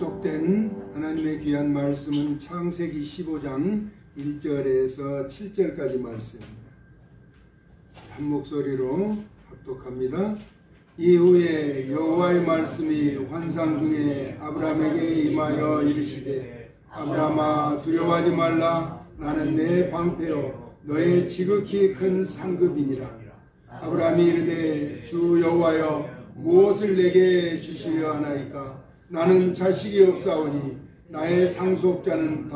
약속된 하나님의 귀한 말씀은 창세기 15장 1절에서 7절까지 말씀입니다. 한 목소리로 합독합니다. 이후에 여호와의 말씀이 환상 중에 아브라함에게 임하여 이르시되 아브라함아 두려워하지 말라. 나는 내 방패요 너의 지극히 큰 상급이니라. 아브라함이 이르되 주 여호와여 무엇을 내게 주시려 하나이까. 나는 자식이 없사오니 나의 상속자는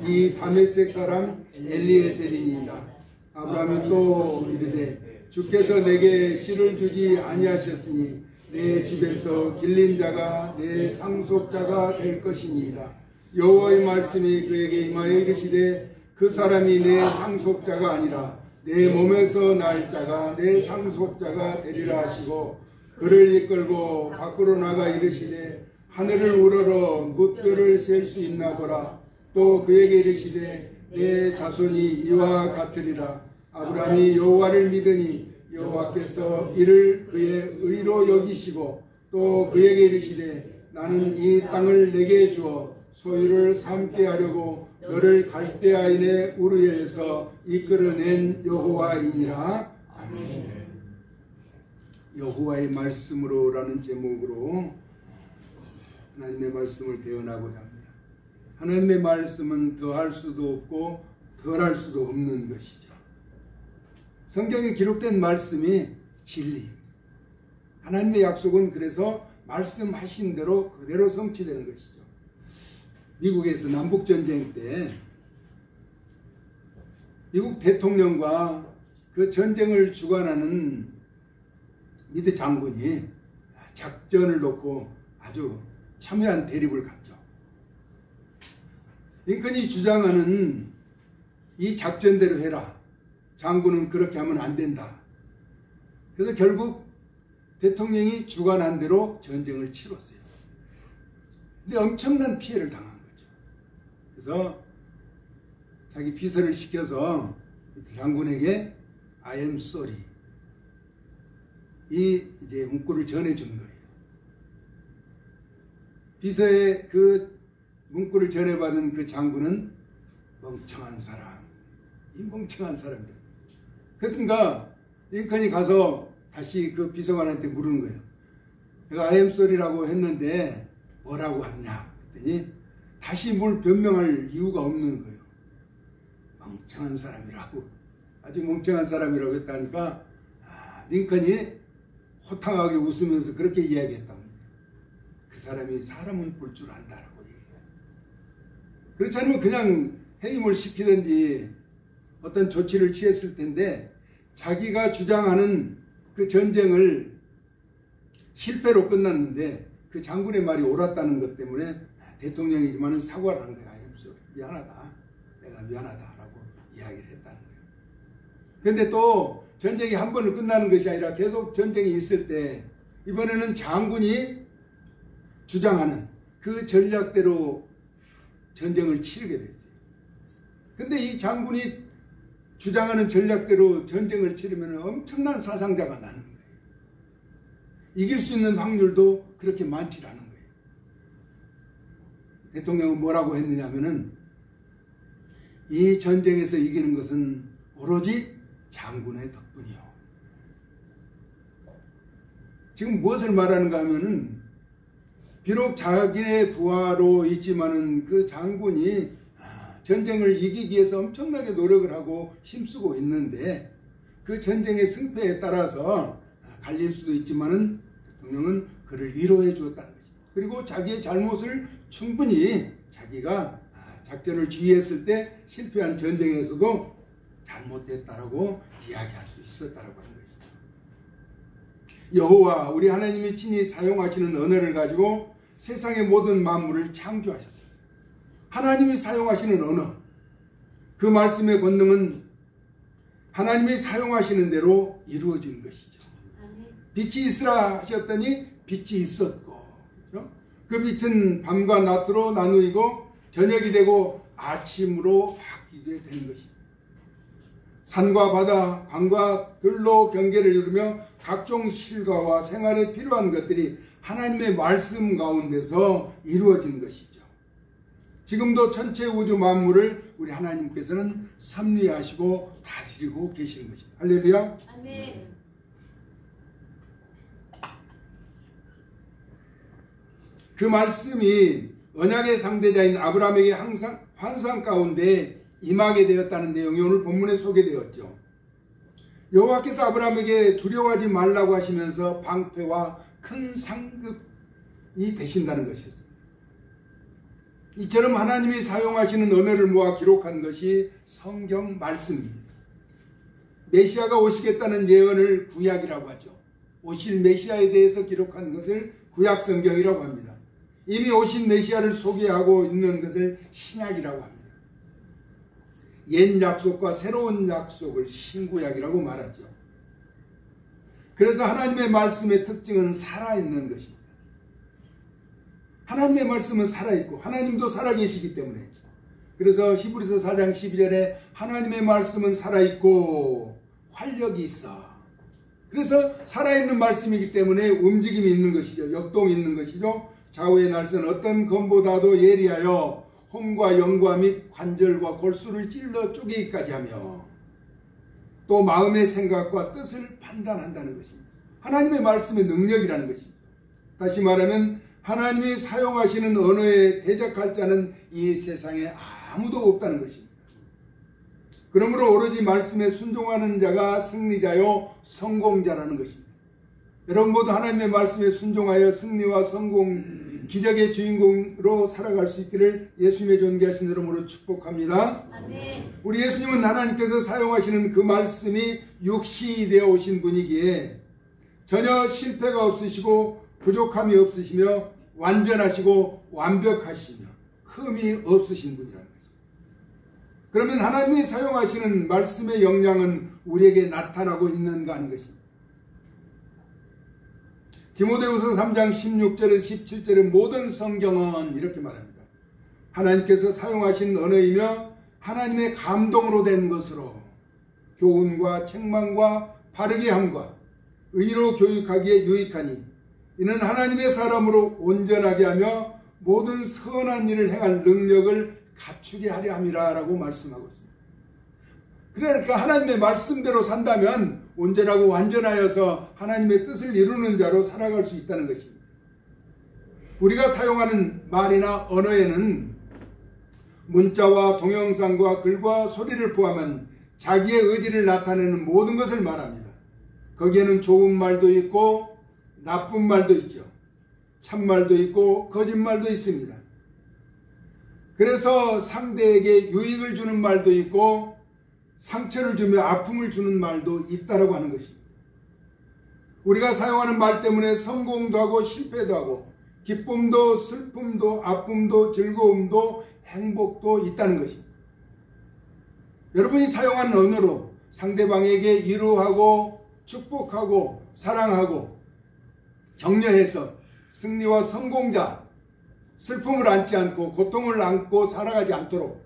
이 다메섹 사람 엘리에셀이니이다. 아브라함이 또 이르되 주께서 내게 씨를 주지 아니하셨으니 내 집에서 길린 자가 내 상속자가 될 것이니이다. 여호와의 말씀이 그에게 임하여 이르시되 그 사람이 내 상속자가 아니라 내 몸에서 날 자가 내 상속자가 되리라 하시고 그를 이끌고 밖으로 나가 이르시되 하늘을 우러러 뭇별을 셀 수 있나 보라. 또 그에게 이르시되 내 자손이 이와 같으리라. 아브라함이 여호와를 믿으니 여호와께서 이를 그의 의로 여기시고 또 그에게 이르시되 나는 이 땅을 내게 주어 소유를 삼게 하려고 너를 갈대아인의 우르에서 이끌어낸 여호와이니라. 아멘. 여호와의 말씀으로라는 제목으로 하나님의 말씀을 대언하고자 합니다. 하나님의 말씀은 더할 수도 없고 덜할 수도 없는 것이죠. 성경에 기록된 말씀이 진리. 하나님의 약속은 그래서 말씀하신 대로 그대로 성취되는 것이죠. 미국에서 남북전쟁 때 미국 대통령과 그 전쟁을 주관하는 미드 장군이 작전을 놓고 아주 첨예한 대립을 갖죠. 링컨이 주장하는 이 작전대로 해라. 장군은 그렇게 하면 안 된다. 그래서 결국 대통령이 주관한 대로 전쟁을 치렀어요. 근데 엄청난 피해를 당한 거죠. 그래서 자기 비서를 시켜서 장군에게 I am sorry 이 이제 문구를 전해준 거예요. 비서의 그 문구를 전해받은 그 장군은 멍청한 사람, 이 멍청한 사람이래. 그러니까 링컨이 가서 다시 그 비서관한테 물은 거예요. 내가 I am sorry라고 했는데 뭐라고 하냐 그랬더니 다시 뭘 변명할 이유가 없는 거예요. 멍청한 사람이라고, 아주 멍청한 사람이라고 했다니까 링컨이 호탕하게 웃으면서 그렇게 이야기했다고 합니다. 그 사람이 사람은 볼 줄 안다라고 얘기해요. 그렇지 않으면 그냥 해임을 시키든지 어떤 조치를 취했을 텐데 자기가 주장하는 그 전쟁을 실패로 끝났는데 그 장군의 말이 옳았다는 것 때문에 대통령이지만 사과를 한 거야. 미안하다. 내가 미안하다라고 이야기를 했다는 거예요. 그런데 또 전쟁이 한 번으로 끝나는 것이 아니라 계속 전쟁이 있을 때 이번에는 장군이 주장하는 그 전략대로 전쟁을 치르게 됐어요. 그런데 이 장군이 주장하는 전략대로 전쟁을 치르면 엄청난 사상자가 나는 거예요. 이길 수 있는 확률도 그렇게 많지 않은 거예요. 대통령은 뭐라고 했느냐 하면은 이 전쟁에서 이기는 것은 오로지 장군의 덕분이요. 지금 무엇을 말하는가 하면은 비록 자기의 부하로 있지만은 그 장군이 전쟁을 이기기 위해서 엄청나게 노력을 하고 힘쓰고 있는데 그 전쟁의 승패에 따라서 갈릴 수도 있지만은 대통령은 그를 위로해 주었다는 것입니다. 그리고 자기의 잘못을 충분히 자기가 작전을 지휘했을 때 실패한 전쟁에서도 잘못됐다라고 이야기할 수 있었다라고 하는 것이죠. 여호와 우리 하나님이 친히 사용하시는 언어를 가지고 세상의 모든 만물을 창조하셨습니다. 하나님이 사용하시는 언어, 그 말씀의 권능은 하나님이 사용하시는 대로 이루어진 것이죠. 빛이 있으라 하셨더니 빛이 있었고, 그렇죠? 그 빛은 밤과 낮으로 나누이고 저녁이 되고 아침으로 바뀌게 된 것입니다. 산과 바다, 강과 들로 경계를 이루며 각종 실과와 생활에 필요한 것들이 하나님의 말씀 가운데서 이루어진 것이죠. 지금도 전체 우주 만물을 우리 하나님께서는 섭리하시고 다스리고 계시는 것입니다. 할렐루야. 아멘. 그 말씀이 언약의 상대자인 아브라함에게 항상 환상 가운데 임하게 되었다는 내용이 오늘 본문에 소개되었죠. 여호와께서 아브라함에게 두려워하지 말라고 하시면서 방패와 큰 상급이 되신다는 것이었습니다. 이처럼 하나님이 사용하시는 언어를 모아 기록한 것이 성경 말씀입니다. 메시아가 오시겠다는 예언을 구약이라고 하죠. 오실 메시아에 대해서 기록한 것을 구약 성경이라고 합니다. 이미 오신 메시아를 소개하고 있는 것을 신약이라고 합니다. 옛 약속과 새로운 약속을 신구약이라고 말하죠. 그래서 하나님의 말씀의 특징은 살아있는 것입니다. 하나님의 말씀은 살아있고 하나님도 살아계시기 때문에, 그래서 히브리서 4장 12절에 하나님의 말씀은 살아있고 활력이 있어. 그래서 살아있는 말씀이기 때문에 움직임이 있는 것이죠. 역동이 있는 것이죠. 좌우의 날선 어떤 검보다도 예리하여 혼과 영과 및 관절과 골수를 찔러 쪼개기까지 하며 또 마음의 생각과 뜻을 판단한다는 것입니다. 하나님의 말씀의 능력이라는 것입니다. 다시 말하면 하나님이 사용하시는 언어에 대적할 자는 이 세상에 아무도 없다는 것입니다. 그러므로 오로지 말씀에 순종하는 자가 승리자요 성공자라는 것입니다. 여러분 모두 하나님의 말씀에 순종하여 승리와 성공, 기적의 주인공으로 살아갈 수 있기를 예수님의 존귀하신 이름으로 축복합니다. 아멘. 우리 예수님은 하나님께서 사용하시는 그 말씀이 육신이 되어 오신 분이기에 전혀 실패가 없으시고 부족함이 없으시며 완전하시고 완벽하시며 흠이 없으신 분이라는 거죠. 그러면 하나님이 사용하시는 말씀의 영향은 우리에게 나타나고 있는가 하는 것입니다. 디모데후서 3장 16절에서 17절의 모든 성경은 이렇게 말합니다. 하나님께서 사용하신 언어이며 하나님의 감동으로 된 것으로 교훈과 책망과 바르게 함과 의로 교육하기에 유익하니 이는 하나님의 사람으로 온전하게 하며 모든 선한 일을 행할 능력을 갖추게 하려 함이라 라고 말씀하고 있습니다. 그러니까 하나님의 말씀대로 산다면 온전하고 완전하여서 하나님의 뜻을 이루는 자로 살아갈 수 있다는 것입니다. 우리가 사용하는 말이나 언어에는 문자와 동영상과 글과 소리를 포함한 자기의 의지를 나타내는 모든 것을 말합니다. 거기에는 좋은 말도 있고 나쁜 말도 있죠. 참말도 있고 거짓말도 있습니다. 그래서 상대에게 유익을 주는 말도 있고 상처를 주며 아픔을 주는 말도 있다라고 하는 것입니다. 우리가 사용하는 말 때문에 성공도 하고 실패도 하고 기쁨도 슬픔도 아픔도 즐거움도 행복도 있다는 것입니다. 여러분이 사용하는 언어로 상대방에게 위로하고 축복하고 사랑하고 격려해서 승리와 성공자, 슬픔을 안지 않고 고통을 안고 살아가지 않도록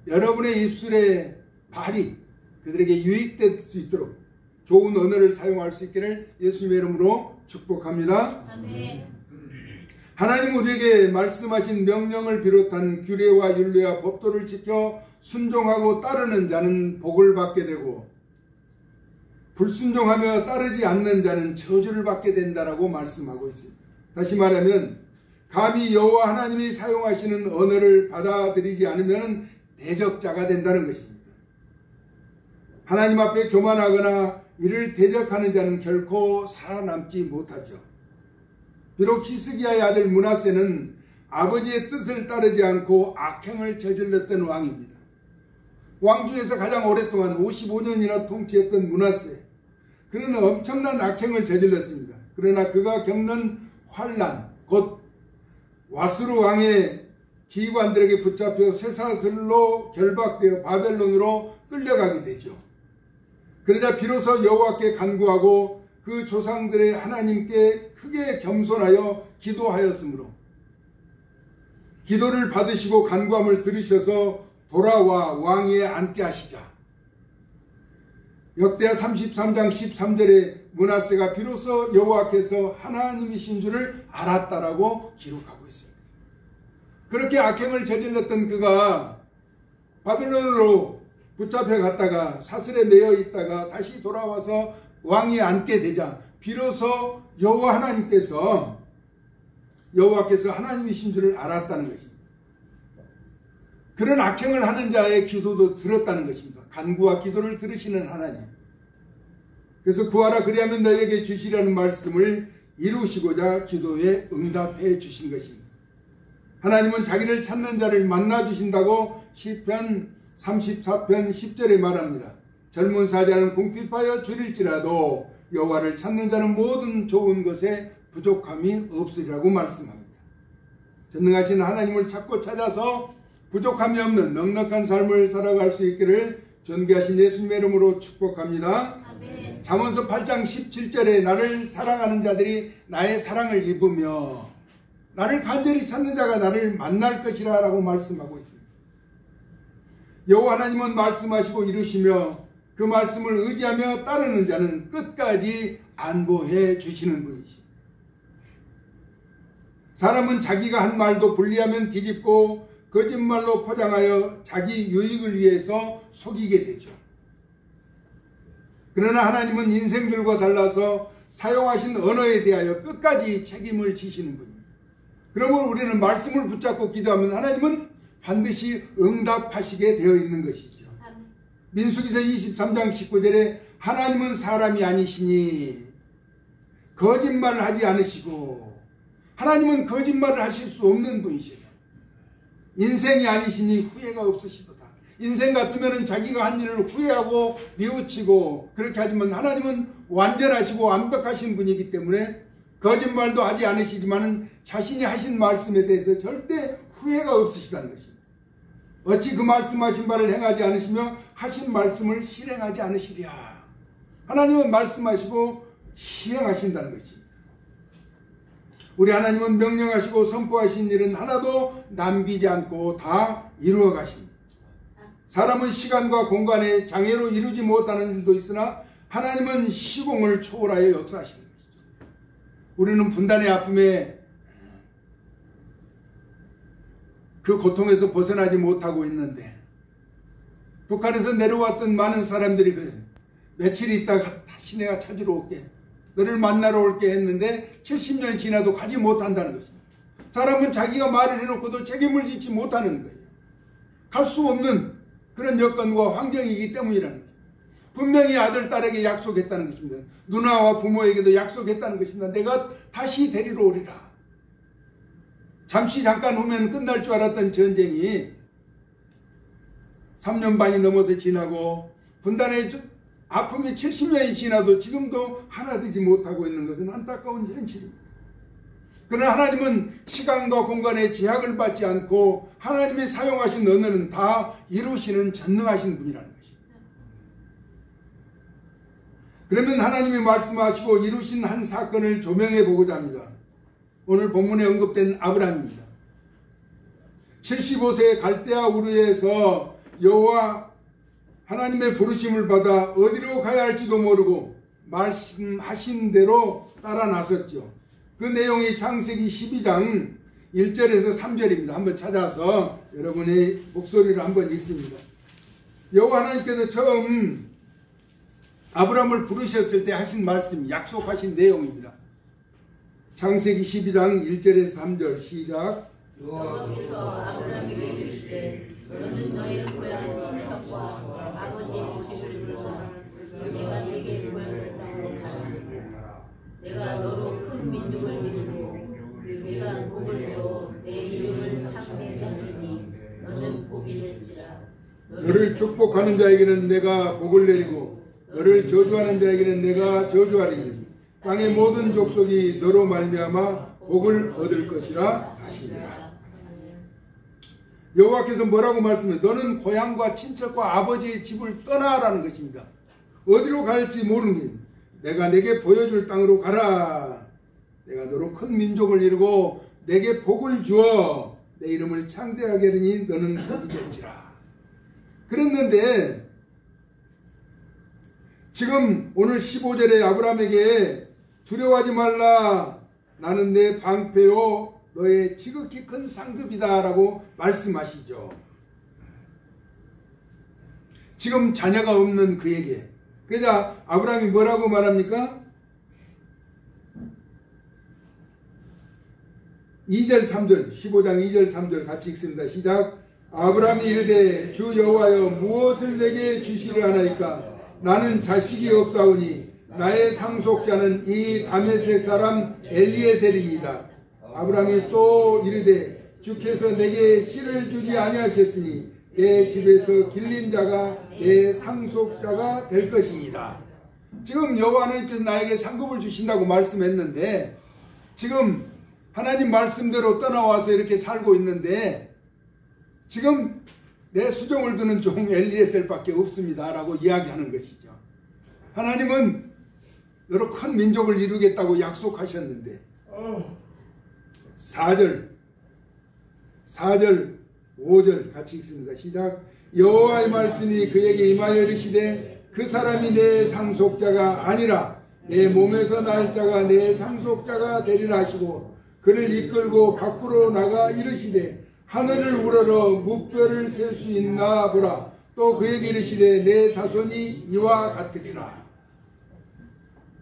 여러분의 입술에 말이 그들에게 유익될 수 있도록 좋은 언어를 사용할 수 있기를 예수님의 이름으로 축복합니다. 아멘. 하나님 우리에게 말씀하신 명령을 비롯한 규례와 율례와 법도를 지켜 순종하고 따르는 자는 복을 받게 되고 불순종하며 따르지 않는 자는 저주를 받게 된다라고 말씀하고 있습니다. 다시 말하면 감히 여호와 하나님이 사용하시는 언어를 받아들이지 않으면 대적자가 된다는 것입니다. 하나님 앞에 교만하거나 이를 대적하는 자는 결코 살아남지 못하죠. 비록 히스기야의 아들 므낫세는 아버지의 뜻을 따르지 않고 악행을 저질렀던 왕입니다. 왕 중에서 가장 오랫동안 55년이나 통치했던 므낫세, 그는 엄청난 악행을 저질렀습니다. 그러나 그가 겪는 환난, 곧 와스루 왕의 지휘관들에게 붙잡혀 쇠사슬로 결박되어 바벨론으로 끌려가게 되죠. 그러자 비로소 여호와께 간구하고 그 조상들의 하나님께 크게 겸손하여 기도하였으므로 기도를 받으시고 간구함을 들으셔서 돌아와 왕위에 앉게 하시자. 역대하 33장 13절에 므낫세가 비로소 여호와께서 하나님이신 줄을 알았다라고 기록하고 있습니다. 그렇게 악행을 저질렀던 그가 바빌론으로 붙잡혀 갔다가 사슬에 매여 있다가 다시 돌아와서 왕위에 앉게 되자 비로소 여호와께서 하나님이신 줄을 알았다는 것입니다. 그런 악행을 하는 자의 기도도 들었다는 것입니다. 간구와 기도를 들으시는 하나님. 그래서 구하라 그리하면 너에게 주시라는 말씀을 이루시고자 기도에 응답해 주신 것입니다. 하나님은 자기를 찾는 자를 만나 주신다고 시편 34편 10절에 말합니다. 젊은 사자는 궁핍하여 줄일지라도 여호와를 찾는 자는 모든 좋은 것에 부족함이 없으리라고 말씀합니다. 전능하신 하나님을 찾고 찾아서 부족함이 없는 넉넉한 삶을 살아갈 수 있기를 존귀하신 예수님의 이름으로 축복합니다. 아멘. 잠언서 8장 17절에 나를 사랑하는 자들이 나의 사랑을 입으며 나를 간절히 찾는 자가 나를 만날 것이라 라고 말씀하고 있습니다. 여호와 하나님은 말씀하시고 이루시며 그 말씀을 의지하며 따르는 자는 끝까지 안보해 주시는 분이십니다. 사람은 자기가 한 말도 불리하면 뒤집고 거짓말로 포장하여 자기 유익을 위해서 속이게 되죠. 그러나 하나님은 인생들과 달라서 사용하신 언어에 대하여 끝까지 책임을 지시는 분입니다. 그러므로 우리는 말씀을 붙잡고 기도하면 하나님은 반드시 응답하시게 되어 있는 것이죠. 민수기서 23장 19절에 하나님은 사람이 아니시니 거짓말을 하지 않으시고 하나님은 거짓말을 하실 수 없는 분이시죠. 인생이 아니시니 후회가 없으시도다. 인생 같으면 자기가 한 일을 후회하고 뉘우치고 그렇게 하지만 하나님은 완전하시고 완벽하신 분이기 때문에 거짓말도 하지 않으시지만 자신이 하신 말씀에 대해서 절대 후회가 없으시다는 것입니다. 어찌 그 말씀하신 바를 행하지 않으시며 하신 말씀을 실행하지 않으시랴. 하나님은 말씀하시고 시행하신다는 것입니다. 우리 하나님은 명령하시고 선포하신 일은 하나도 남기지 않고 다 이루어 가십니다. 사람은 시간과 공간에 장애로 이루지 못하는 일도 있으나 하나님은 시공을 초월하여 역사하시는 것이죠. 우리는 분단의 아픔에 그 고통에서 벗어나지 못하고 있는데 북한에서 내려왔던 많은 사람들이 그래요. 며칠 있다가 다시 내가 찾으러 올게. 너를 만나러 올게 했는데 70년이 지나도 가지 못한다는 것입니다. 사람은 자기가 말을 해놓고도 책임을 짓지 못하는 거예요. 갈 수 없는 그런 여건과 환경이기 때문이라는 거예요. 분명히 아들, 딸에게 약속했다는 것입니다. 누나와 부모에게도 약속했다는 것입니다. 내가 다시 데리러 오리라. 잠깐 후면 끝날 줄 알았던 전쟁이 3년 반이 넘어서 지나고 분단의 아픔이 70년이 지나도 지금도 하나 되지 못하고 있는 것은 안타까운 현실입니다. 그러나 하나님은 시간과 공간에 제약을 받지 않고 하나님이 사용하신 언어는 다 이루시는 전능하신 분이라는 것입니다. 그러면 하나님이 말씀하시고 이루신 한 사건을 조명해 보고자 합니다. 오늘 본문에 언급된 아브라함입니다. 75세의 갈대아 우르에서 여호와 하나님의 부르심을 받아 어디로 가야 할지도 모르고 말씀하신 대로 따라 나섰죠. 그 내용이 창세기 12장 1절에서 3절입니다. 한번 찾아서 여러분의 목소리를 한번 읽습니다. 여호와 하나님께서 처음 아브라함을 부르셨을 때 하신 말씀, 약속하신 내용입니다. 창세기 12장 1절에서 3절 시작. 여호와께서 아브라함에게 이르시되 너는 너의 고향 친척과 아버지의 집을 불러라. 내가 네게 보여줄 땅으로 가라. 내가 너로 큰 민족을 이루고 내가 복을 주어 내 이름을 창대하게 하리니 너는 복이 될지라. 너를 축복하는 자에게는 내가 복을 내리고 너를 저주하는 자에게는 내가 저주하리니 땅의 모든 족속이 너로 말미암아 복을 얻을 것이라 하시니라. 여호와께서 뭐라고 말씀해? 너는 고향과 친척과 아버지의 집을 떠나라는 것입니다. 어디로 갈지 모르는 게 내가 내게 보여줄 땅으로 가라. 내가 너로 큰 민족을 이루고 내게 복을 주어 내 이름을 창대하게 하리니 너는 복이 될지라. 그랬는데 지금 오늘 15절에 아브라함에게 두려워하지 말라. 나는 내 방패요 너의 지극히 큰 상급이다 라고 말씀하시죠. 지금 자녀가 없는 그에게. 그러자 아브라함이 뭐라고 말합니까? 2절 3절 15장 2절 3절 같이 읽습니다. 시작. 아브라함이 이르되 주 여호와여 무엇을 내게 주시려 하나이까? 나는 자식이 없사오니 나의 상속자는 이 다메섹 사람 엘리에셀이니이다. 아브라함이 또 이르되 주께서 내게 씨를 주지 아니하셨으니 내 집에서 길린 자가 내 상속자가 될 것이니이다. 지금 여호와 하나님께서 나에게 상급을 주신다고 말씀했는데 지금 하나님 말씀대로 떠나와서 이렇게 살고 있는데 지금 내 수종을 두는 종 엘리에셀밖에 없습니다 라고 이야기하는 것이죠. 하나님은 여러 큰 민족을 이루겠다고 약속하셨는데 4절 5절 같이 읽습니다. 시작. 여호와의 말씀이 그에게 임하여 이르시되 그 사람이 내 상속자가 아니라 내 몸에서 날 자가 내 상속자가 되리라 하시고 그를 이끌고 밖으로 나가 이르시되 하늘을 우러러 무뼈를 셀 수 있나 보라. 또 그에게 이르시되 내 자손이 이와 같으리라.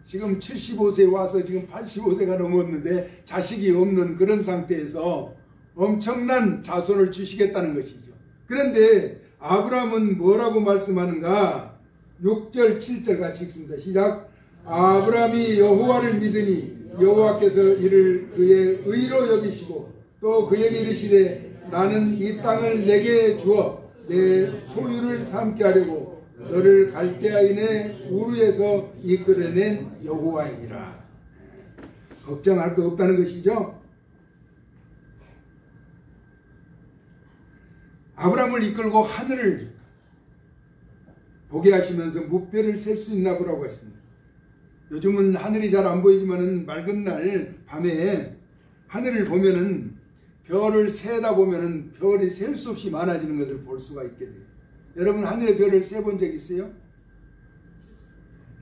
지금 75세 와서 지금 85세가 넘었는데 자식이 없는 그런 상태에서 엄청난 자손을 주시겠다는 것이죠. 그런데 아브라함은 뭐라고 말씀하는가? 6절 7절 같이 읽습니다. 시작. 아브라함이 여호와를 믿으니 여호와께서 이를 그의 의로 여기시고 또 그에게 이르시되 나는 이 땅을 내게 주어 내 소유를 삼게 하려고 너를 갈대아인의 우르에서 이끌어낸 여호와이니라. 걱정할 거 없다는 것이죠. 아브라함을 이끌고 하늘을 보게 하시면서 무뼈를 셀 수 있나 보라고 했습니다. 요즘은 하늘이 잘 안 보이지만은 맑은 날 밤에 하늘을 보면은 별을 세다 보면은 별이 셀 수 없이 많아지는 것을 볼 수가 있게 돼요. 여러분 하늘의 별을 세본 적 있어요?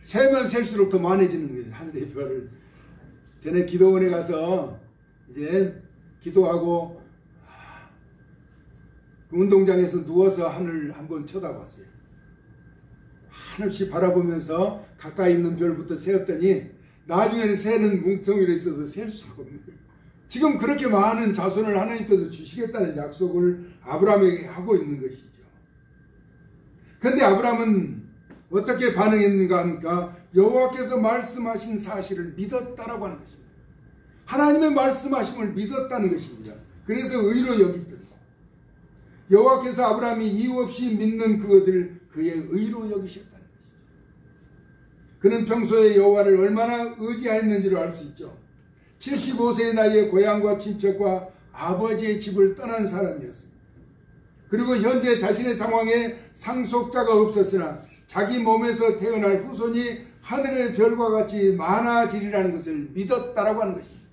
세면 셀수록 더 많아지는 거예요. 하늘의 별을. 전에 기도원에 가서 이제 기도하고 그 운동장에서 누워서 하늘을 한번 쳐다봤어요. 한없이 바라보면서 가까이 있는 별부터 세었더니 나중에는 새는 뭉텅이로 있어서 셀 수가 없는 거예요. 지금 그렇게 많은 자손을 하나님께서 주시겠다는 약속을 아브라함에게 하고 있는 것이죠. 그런데 아브라함은 어떻게 반응했는가 하니까 여호와께서 말씀하신 사실을 믿었다라고 하는 것입니다. 하나님의 말씀하심을 믿었다는 것입니다. 그래서 의로 여기던 여호와께서 아브라함이 이유 없이 믿는 그것을 그의 의로 여기셨다는 것이죠. 그는 평소에 여호와를 얼마나 의지하였는지를 알 수 있죠. 75세의 나이에 고향과 친척과 아버지의 집을 떠난 사람이었습니다. 그리고 현재 자신의 상황에 상속자가 없었으나 자기 몸에서 태어날 후손이 하늘의 별과 같이 많아지리라는 것을 믿었다라고 하는 것입니다.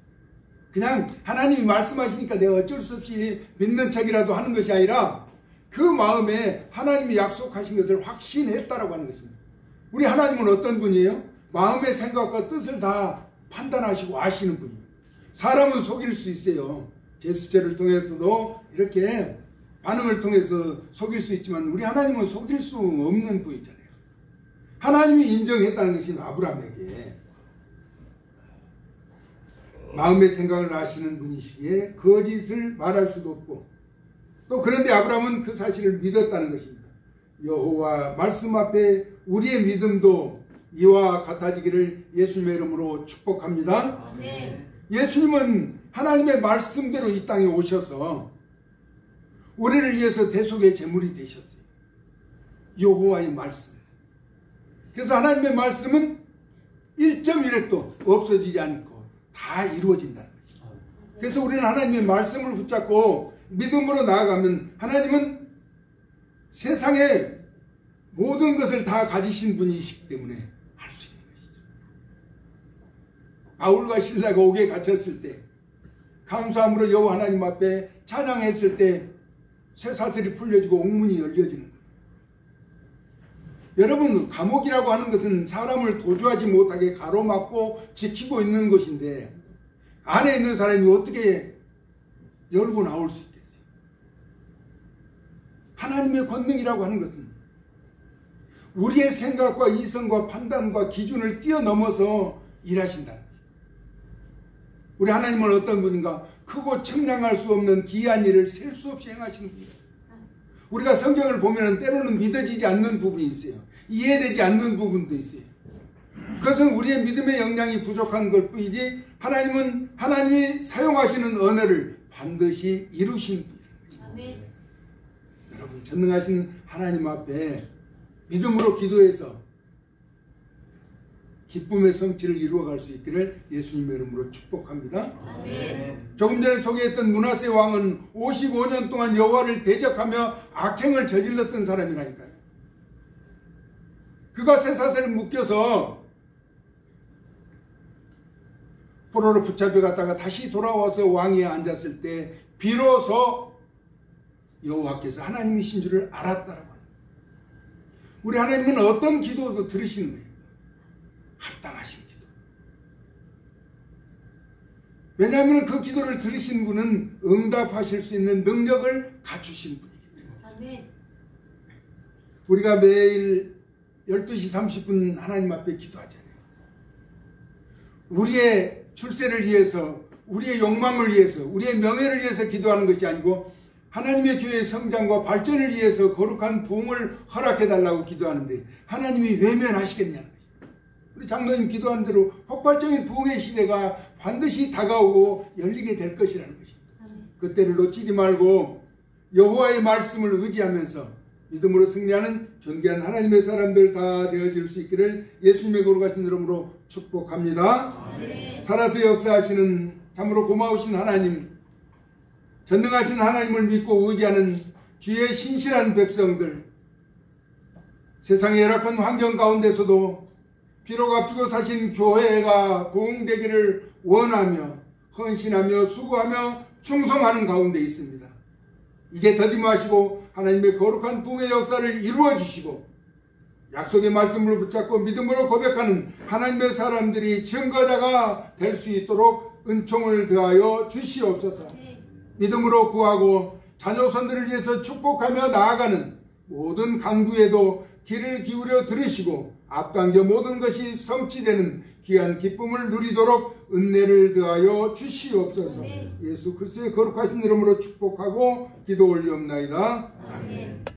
그냥 하나님이 말씀하시니까 내가 어쩔 수 없이 믿는 척이라도 하는 것이 아니라 그 마음에 하나님이 약속하신 것을 확신했다라고 하는 것입니다. 우리 하나님은 어떤 분이에요? 마음의 생각과 뜻을 다 판단하시고 아시는 분이에요. 사람은 속일 수 있어요. 제스처를 통해서도 이렇게 반응을 통해서 속일 수 있지만 우리 하나님은 속일 수 없는 분이잖아요. 하나님이 인정했다는 것이 아브라함에게 마음의 생각을 아시는 분이시기에 거짓을 말할 수도 없고 또 그런데 아브라함은 그 사실을 믿었다는 것입니다. 여호와 말씀 앞에 우리의 믿음도 이와 같아지기를 예수님의 이름으로 축복합니다. 네. 예수님은 하나님의 말씀대로 이 땅에 오셔서 우리를 위해서 대속의 제물이 되셨어요. 여호와의 말씀. 그래서 하나님의 말씀은 1.1획도 없어지지 않고 다 이루어진다는 거죠. 그래서 우리는 하나님의 말씀을 붙잡고 믿음으로 나아가면 하나님은 세상의 모든 것을 다 가지신 분이시기 때문에 할 수 있는 것이죠. 바울과 실라가 옥에 갇혔을 때 감사함으로 여호와 하나님 앞에 찬양했을 때 쇠사슬이 풀려지고 옥문이 열려지는 거예요. 여러분, 감옥이라고 하는 것은 사람을 도주하지 못하게 가로막고 지키고 있는 것인데 안에 있는 사람이 어떻게 열고 나올 수 있겠어요? 하나님의 권능이라고 하는 것은 우리의 생각과 이성과 판단과 기준을 뛰어넘어서 일하신다는 거죠. 우리 하나님은 어떤 분인가? 크고 측량할 수 없는 기이한 일을 셀 수 없이 행하시는 분이에요. 우리가 성경을 보면 때로는 믿어지지 않는 부분이 있어요. 이해되지 않는 부분도 있어요. 그것은 우리의 믿음의 역량이 부족한 것 뿐이지 하나님은 하나님이 사용하시는 언어를 반드시 이루신 분이에요. 아멘. 여러분, 전능하신 하나님 앞에 믿음으로 기도해서 기쁨의 성취를 이루어갈 수 있기를 예수님의 이름으로 축복합니다. 아멘. 조금 전에 소개했던 므낫세 왕은 55년 동안 여호와를 대적하며 악행을 저질렀던 사람이라니까요. 그가 쇠사슬에 묶여서 포로로 붙잡혀 갔다가 다시 돌아와서 왕위에 앉았을 때 비로소 여호와께서 하나님이신 줄을 알았다라고 합니다. 우리 하나님은 어떤 기도도 들으시는 거예요. 합당하신 기도. 왜냐하면 그 기도를 들으신 분은 응답하실 수 있는 능력을 갖추신 분이기 때문에. 아멘. 우리가 매일 12시 30분 하나님 앞에 기도하잖아요. 우리의 출세를 위해서, 우리의 욕망을 위해서, 우리의 명예를 위해서 기도하는 것이 아니고 하나님의 교회의 성장과 발전을 위해서 거룩한 부흥을 허락해달라고 기도하는데 하나님이 외면하시겠냐는 것입니다. 우리 장로님 기도하는 대로 폭발적인 부흥의 시대가 반드시 다가오고 열리게 될 것이라는 것입니다. 그때를 놓치지 말고 여호와의 말씀을 의지하면서 믿음으로 승리하는 존귀한 하나님의 사람들 다 되어질 수 있기를 예수님의 거룩하신 이름으로 축복합니다. 아멘. 살아서 역사하시는 참으로 고마우신 하나님, 전능하신 하나님을 믿고 의지하는 주의 신실한 백성들, 세상의 열악한 환경 가운데서도 비록 앞두고 사신 교회가 부흥되기를 원하며 헌신하며 수고하며 충성하는 가운데 있습니다. 이제 더디마시고 하나님의 거룩한 부흥의 역사를 이루어 주시고 약속의 말씀을 붙잡고 믿음으로 고백하는 하나님의 사람들이 증거자가 될 수 있도록 은총을 더하여 주시옵소서. 믿음으로 구하고 자녀손들을 위해서 축복하며 나아가는 모든 강구에도 귀를 기울여 들으시고 앞당겨 모든 것이 성취되는 귀한 기쁨을 누리도록 은혜를 더하여 주시옵소서. 예수 그리스도의 거룩하신 이름으로 축복하고 기도 올리옵나이다. 아멘.